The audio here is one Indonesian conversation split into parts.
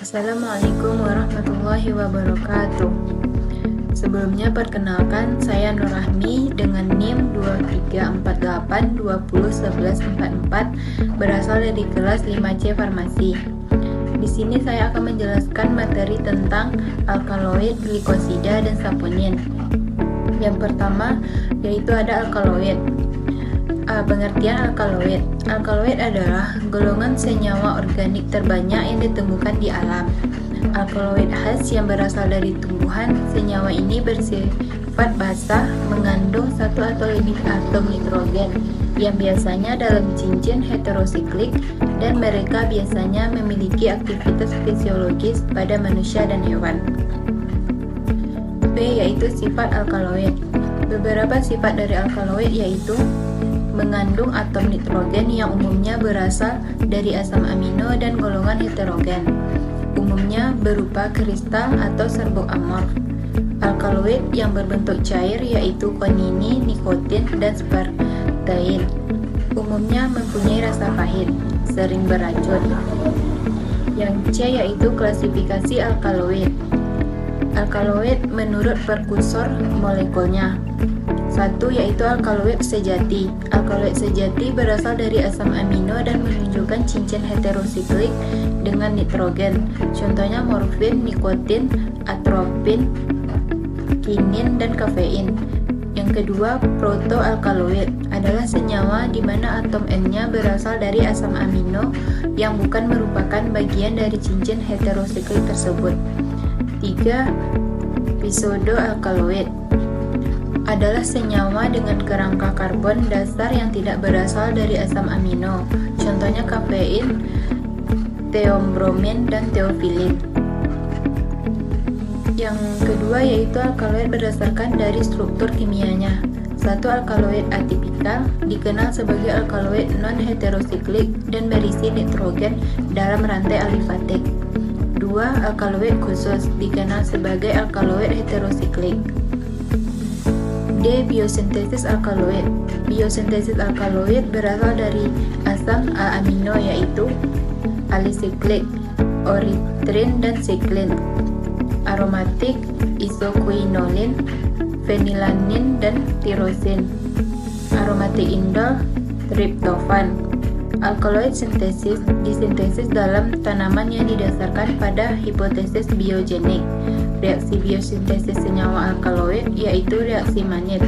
Assalamualaikum warahmatullahi wabarakatuh. Sebelumnya perkenalkan, saya Nur Rahmi dengan NIM 2348201144 berasal dari kelas 5C Farmasi. Di sini saya akan menjelaskan materi tentang alkaloid, glikosida, dan saponin. Yang pertama yaitu ada alkaloid. Pengertian alkaloid. Alkaloid adalah golongan senyawa organik terbanyak yang ditemukan di alam. Alkaloid khas yang berasal dari tumbuhan. Senyawa ini bersifat basah, mengandung satu atau lebih atom nitrogen yang biasanya dalam cincin heterosiklik, dan mereka biasanya memiliki aktivitas fisiologis pada manusia dan hewan. B yaitu sifat alkaloid. Beberapa sifat dari alkaloid yaitu mengandung atom nitrogen yang umumnya berasal dari asam amino dan golongan heterogen, umumnya berupa kristal atau serbuk amorf. Alkaloid yang berbentuk cair yaitu konini, nikotin, dan spartein, umumnya mempunyai rasa pahit, sering beracun. Yang C yaitu klasifikasi alkaloid. Alkaloid menurut prekursor molekulnya. 1 yaitu alkaloid sejati. Alkaloid sejati berasal dari asam amino dan menunjukkan cincin heterosiklik dengan nitrogen. Contohnya morfin, nikotin, atropin, kinin, dan kafein. Yang kedua, protoalkaloid adalah senyawa di mana atom N-nya berasal dari asam amino yang bukan merupakan bagian dari cincin heterosiklik tersebut. 3. Pseudoalkaloid adalah senyawa dengan kerangka karbon dasar yang tidak berasal dari asam amino. Contohnya kafein, theombromin, dan theophylline. Yang kedua yaitu alkaloid berdasarkan dari struktur kimianya. 1. Alkaloid atipikal dikenal sebagai alkaloid non-heterosiklik dan berisi nitrogen dalam rantai alifatik. 2. Alkaloid khusus dikenal sebagai alkaloid heterosiklik. D. Biosintesis alkaloid. Biosintesis alkaloid berasal dari asam amino yaitu alisiklik, oritrin, dan siklin, aromatik, isoquinolin, fenilanin, dan tirosin, aromatik indol, triptofan. Alkaloid sintesis disintesis dalam tanaman yang didasarkan pada hipotesis biogenik. Reaksi biosintesis senyawa alkaloid yaitu reaksi Mannich,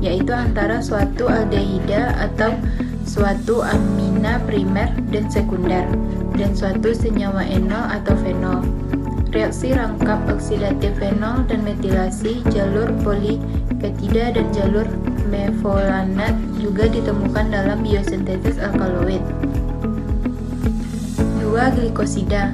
yaitu antara suatu aldehida atau suatu amina primer dan sekunder dan suatu senyawa enol atau fenol. Reaksi rangkap oksidatif fenol dan metilasi jalur polipeptida dan jalur mefolanat juga ditemukan dalam biosintesis alkaloid. 2. Glikosida.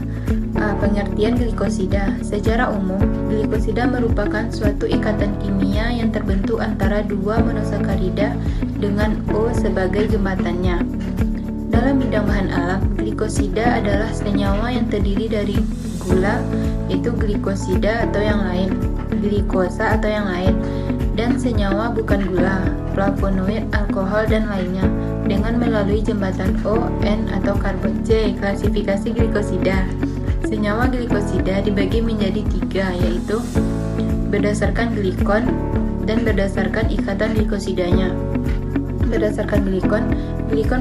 Pengertian glikosida. Secara umum, glikosida merupakan suatu ikatan kimia yang terbentuk antara dua monosakarida dengan O sebagai jembatannya. Dalam bidang bahan alam, glikosida adalah senyawa yang terdiri dari gula, yaitu glikosida atau yang lain, glikosa atau yang lain, dan senyawa bukan gula, flavonoid, alkohol, dan lainnya, dengan melalui jembatan O, N, atau karbon. C. Klasifikasi glikosida. Senyawa glikosida dibagi menjadi 3, yaitu berdasarkan glikon dan berdasarkan ikatan glikosidanya. Berdasarkan glikon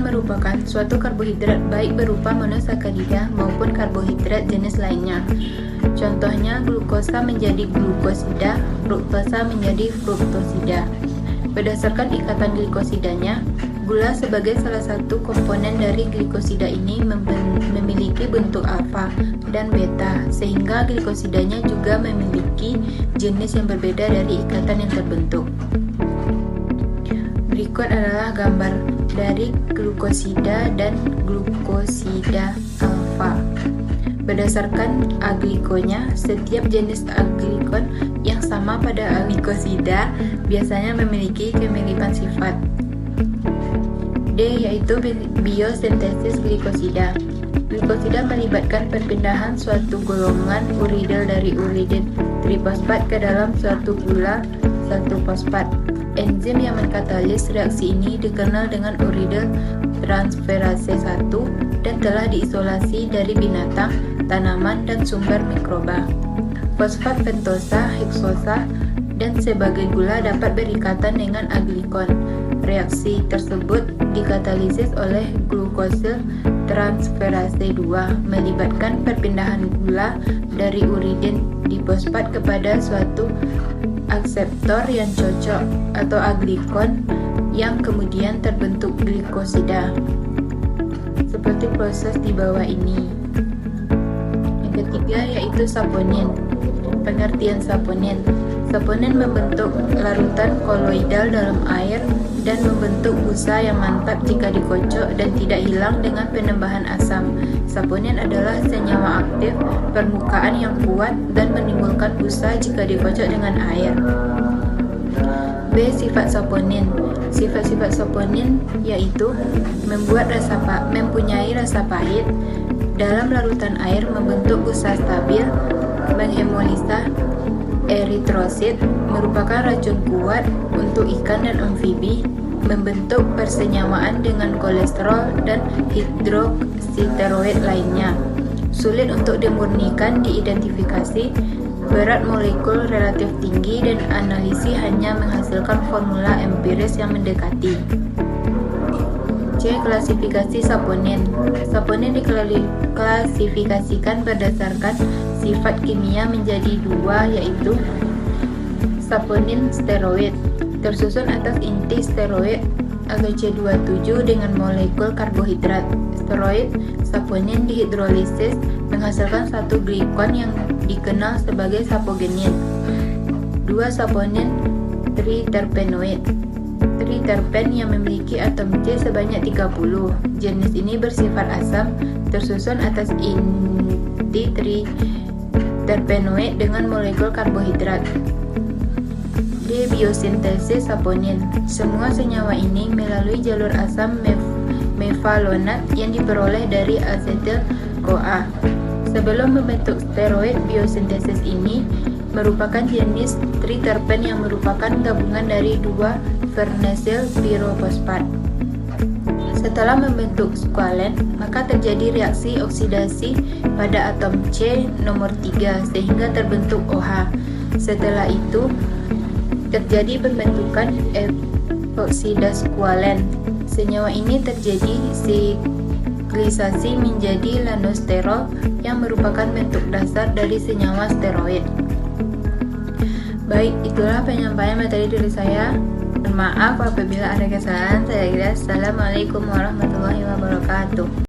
merupakan suatu karbohidrat baik berupa monosakarida maupun karbohidrat jenis lainnya. Contohnya glukosa menjadi glukosida, fruktosa menjadi fruktosida. Berdasarkan ikatan glikosidanya, gula sebagai salah satu komponen dari glikosida ini memiliki bentuk alfa dan beta, sehingga glikosidanya juga memiliki jenis yang berbeda dari ikatan yang terbentuk. Berikut adalah gambar dari glukosida dan glukosida alfa. Berdasarkan aglikonya, setiap jenis aglikon yang sama pada glikosida biasanya memiliki kemiripan sifat. D yaitu biosintesis glikosida. Glikosida melibatkan perpindahan suatu golongan uridil dari uridin trifosfat ke dalam suatu gula 1-fosfat. Enzim yang mengkatalis reaksi ini dikenal dengan uridyl transferase 1 dan telah diisolasi dari binatang, tanaman, dan sumber mikroba. Fosfat pentosa, heksosa, dan sebagai gula dapat berikatan dengan aglikon. Reaksi tersebut dikatalisis oleh glukosil transferase 2, melibatkan perpindahan gula dari uridin difosfat kepada suatu akseptor yang cocok atau aglikon yang kemudian terbentuk glikosida. Seperti proses di bawah ini. Yang ketiga yaitu saponin. Pengertian saponin. Saponin membentuk larutan koloidal dalam air dan membentuk busa yang mantap jika dikocok dan tidak hilang dengan penambahan asam. Saponin adalah senyawa aktif permukaan yang kuat dan menimbulkan busa jika dikocok dengan air. B. Sifat saponin. Sifat-sifat saponin yaitu mempunyai rasa pahit, dalam larutan air membentuk busa stabil, menghemolisa eritrosit, merupakan racun kuat untuk ikan dan amfibi, membentuk persenyamaan dengan kolesterol dan hidroksiteroid lainnya, sulit untuk dimurnikan, diidentifikasi, berat molekul relatif tinggi, dan analisis hanya menghasilkan formula empiris yang mendekati. C. Klasifikasi saponin. Saponin diklasifikasikan berdasarkan sifat kimia menjadi dua, yaitu saponin steroid, tersusun atas inti steroid AgC27 dengan molekul karbohidrat. Steroid saponin dihidrolisis menghasilkan satu glikon yang dikenal sebagai sapogenin. 2. Saponin triterpenoid. Triterpen yang memiliki atom C sebanyak 30. Jenis ini bersifat asam, tersusun atas inti triterpenoid dengan molekul karbohidrat. D. Biosintesis saponin. Semua senyawa ini melalui jalur asam mefalonat yang diperoleh dari asetil-CoA. Sebelum membentuk steroid, biosintesis ini merupakan jenis triterpen yang merupakan gabungan dari dua farnesil pirofosfat. Setelah membentuk skualen, maka terjadi reaksi oksidasi pada atom C nomor 3 sehingga terbentuk OH. Setelah itu terjadi pembentukan epoksida skualen. Senyawa ini terjadi siklisasi menjadi lanosterol yang merupakan bentuk dasar dari senyawa steroid. Baik, itulah penyampaian materi dari saya. Maaf apabila ada kesalahan. Saya kira Assalamualaikum warahmatullahi wabarakatuh.